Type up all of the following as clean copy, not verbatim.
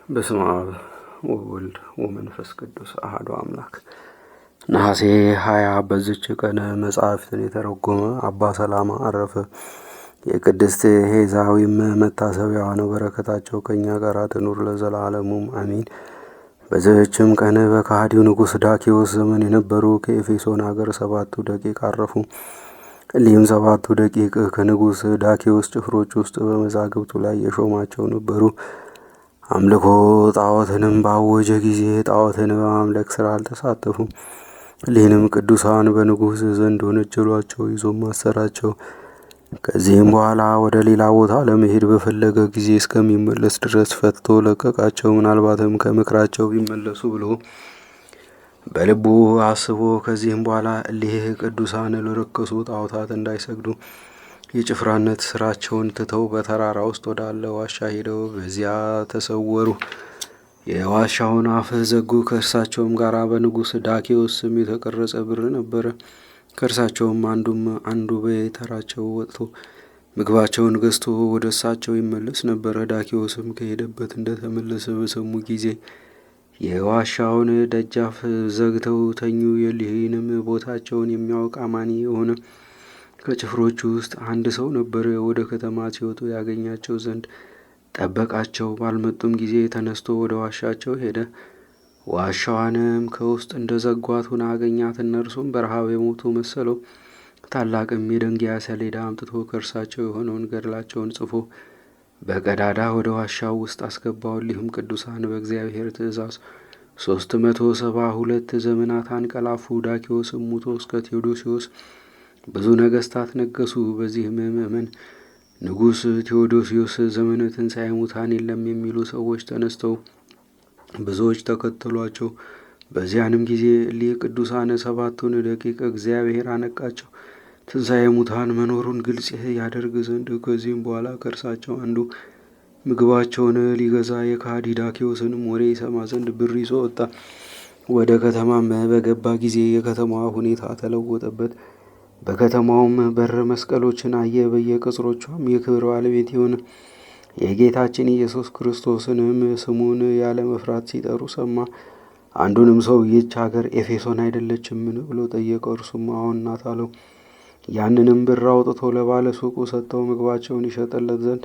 በስመ አብ ወወልድ ወመንፈስ ቅዱስ አሐዱ አምላክ። ነሐሴ 20 በዚች ቀን መጽሐፍትን የተረጎመ አባ ሰላማ አረፈ። የቅድስት ሄዛዊም መታሰቢያዋ ነው። በረከታቸው ከእኛ ጋር ትኑር ለዘላለሙም አሚን። በዚህችም ቀን በከሃዲው ንጉሥ ዳኪዎስ ዘመን የነበሩ ከኤፌሶን ሀገር 7 ደቂቅ አረፉ። እሊህም 7 ደቂቅ ከንጉሥ ዳኪዎስ ጭፍሮች ውስጥ በመዛግብቱ ላይ የሾማቸው ነበሩ። አምልኮ ጣዖትንም ባወጀ ጊዜ ጣዖትን በማምለክ ስራ አልተሳተፉም። እሊህንም ቅዱሳን በንጉሥ ዘንድ ወነጀሏቸው፣ ይዞም አሰራቸው። ከዚህም በኋላ ወደ ሌላ ቦታ ለመሄድ በፈለገ ጊዜ እስከሚመለስ ድረስ ፈትቶ ለቀቃቸው። ምናልባትም ከምክራቸው ቢመለሱ ብሎ በልቡ አስቦ ከዚህም በኋላ እሊህ ቅዱሳን ለረከሱ ጣዖታት እንዳይሰግዱ የጭፍራነት ስራቸውን ትተው በተራራ ውስጥ ወዳለ ዋሻ ሄደው በዚያ ተሰወሩ። የዋሻውን አፍ ዘጉ። ከእርሳቸውም ጋር በንጉሥ ዳኪዎስ ስም የተቀረጸ ብር ነበረ። ከእርሳቸውም አንዱ በተራቸው ወጥቶ ምግባቸውን ገዝቶ ወደ እሳቸው ይመለስ ነበረ። ዳኪዎስም ከሄደበት እንደተመለሰ በሰሙ ጊዜ የዋሻውን ደጃፍ ዘግተው ተኙ። የሊህንም ቦታቸውን የሚያውቅ አማኒ የሆነ ከጭፍሮቹ ውስጥ አንድ ሰው ነበረ። ወደ ከተማ ሲወጡ ያገኛቸው ዘንድ ጠበቃቸው። ባልመጡም ጊዜ ተነስቶ ወደ ዋሻቸው ሄደ። ዋሻዋንም ከውስጥ እንደ ዘጓት ሆና አገኛት። እነርሱም በረሃብ የሞቱ መሰለው። ታላቅም የደንጊያ ሰሌዳ አምጥቶ ከእርሳቸው የሆነውን ገድላቸውን ጽፎ በቀዳዳ ወደ ዋሻው ውስጥ አስገባው። እሊህም ቅዱሳን በእግዚአብሔር ትእዛዝ 372 ዘመናት አንቀላፉ። ዳኪዎስም ሙቶ እስከ ቴዎዶሲዎስ ብዙ ነገስታት ነገሱ። በዚህም ምእመን ንጉሥ ቴዎዶሲዮስ ዘመነ ትንሣኤ ሙታን የለም የሚሉ ሰዎች ተነስተው ብዙዎች ተከተሏቸው። በዚያንም ጊዜ እሊህ ቅዱሳን 7ቱን ደቂቅ እግዚአብሔር አነቃቸው፣ ትንሣኤ ሙታን መኖሩን ግልጽ ያደርግ ዘንድ። ከዚህም በኋላ ከእርሳቸው አንዱ ምግባቸውን ሊገዛ የከሃዲ ዳኪዎስንም ወሬ ይሰማ ዘንድ ብር ይዞ ወጣ። ወደ ከተማም በገባ ጊዜ የከተማዋ ሁኔታ ተለወጠበት። በከተማውም በር መስቀሎችን አየ። በየቅጽሮቿም የክብር ባለቤት የሆነ የጌታችን ኢየሱስ ክርስቶስንም ስሙን ያለ መፍራት ሲጠሩ ሰማ። አንዱንም ሰው ይህች ሀገር ኤፌሶን አይደለችምን ብሎ ጠየቀው። እርሱም አዎን ናት አለው። ያንንም ብር አውጥቶ ለባለ ሱቁ ሰጥተው ምግባቸውን ይሸጥለት ዘንድ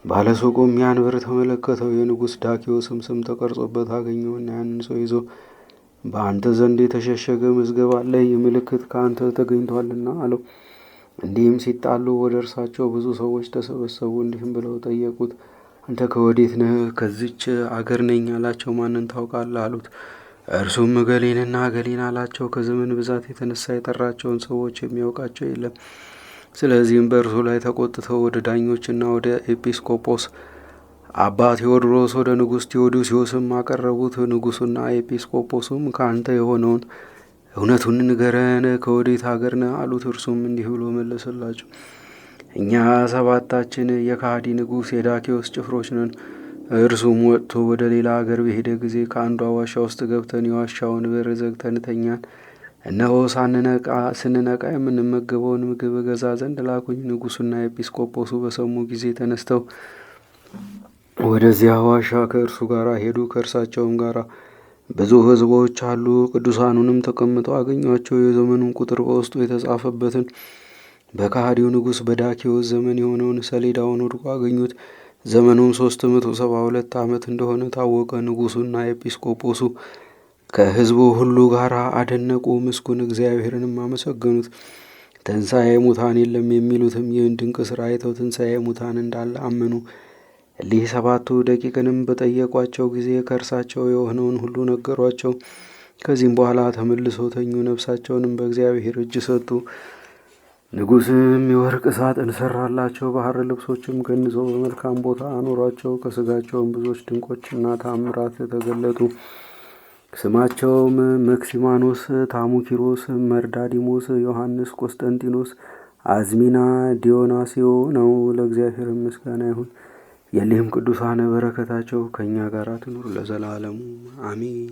ባለሱቁም ያን ብር ተመለከተው። የንጉሥ ዳኪዎስም ስም ተቀርጾበት አገኘውና ያንን ሰው ይዞ በአንተ ዘንድ የተሸሸገ መዝገብ አለ፣ ይህ ምልክት ከአንተ ተገኝቷልና አለው። እንዲህም ሲጣሉ ወደ እርሳቸው ብዙ ሰዎች ተሰበሰቡ። እንዲህም ብለው ጠየቁት፣ አንተ ከወዴት ነህ? ከዚች አገር ነኝ አላቸው። ማንን ታውቃለህ አሉት። እርሱም እገሌንና እገሌን አላቸው። ከዘመን ብዛት የተነሳ የጠራቸውን ሰዎች የሚያውቃቸው የለም። ስለዚህም በእርሱ ላይ ተቆጥተው ወደ ዳኞችና ወደ ኤጲስቆጶስ አባ ቴዎድሮስ ወደ ንጉሥ ቴዎዶሲዮስም አቀረቡት። ንጉሡና ኤጲስቆጶሱም ከአንተ የሆነውን እውነቱን ንገረን፣ ከወዴት ሀገር ነህ አሉት። እርሱም እንዲህ ብሎ መለሰላቸው፣ እኛ 7ታችን የከሃዲ ንጉሥ የዳኪዎስ ጭፍሮች ነን። እርሱም ወጥቶ ወደ ሌላ ሀገር በሄደ ጊዜ ከአንዷ ዋሻ ውስጥ ገብተን የዋሻውን በር ዘግተን ተኛን። እነሆ ስንነቃ የምንመገበውን ምግብ እገዛ ዘንድ ላኩኝ። ንጉሡና ኤጲስቆጶሱ በሰሙ ጊዜ ተነስተው ወደዚያ ዋሻ ከእርሱ ጋር ሄዱ። ከእርሳቸውም ጋር ብዙ ሕዝቦች አሉ። ቅዱሳኑንም ተቀምጠው አገኟቸው። የዘመኑን ቁጥር በውስጡ የተጻፈበትን በከሃዲው ንጉሥ በዳኪዎስ ዘመን የሆነውን ሰሌዳውን ወድቆ አገኙት። ዘመኑም 372 ዓመት እንደሆነ ታወቀ። ንጉሡና ኤጲስቆጶሱ ከሕዝቡ ሁሉ ጋር አደነቁ፣ ምስጉን እግዚአብሔርንም አመሰገኑት። ትንሣኤ ሙታን የለም የሚሉትም ይህን ድንቅ ሥራ አይተው ትንሣኤ ሙታን እንዳለ አመኑ። እሊህ 7ቱ ደቂቅንም በጠየቋቸው ጊዜ ከእርሳቸው የሆነውን ሁሉ ነገሯቸው። ከዚህም በኋላ ተመልሰው ተኙ፣ ነፍሳቸውንም በእግዚአብሔር እጅ ሰጡ። ንጉሥም የወርቅ ሳጥን ሠራላቸው፣ ባህር ልብሶችም ገንዘው በመልካም ቦታ አኖሯቸው። ከሥጋቸውም ብዙዎች ድንቆችና ታምራት ተገለጡ። ስማቸውም መክሲማኖስ፣ ታሙኪሮስ፣ መርዳዲሞስ፣ ዮሐንስ፣ ቆስጠንጢኖስ፣ አዝሚና፣ ዲዮናስዮ ነው። ለእግዚአብሔር ምስጋና ይሁን። የሊህም ቅዱሳን በረከታቸው ከእኛ ጋር ትኑር ለዘላለሙ አሚን።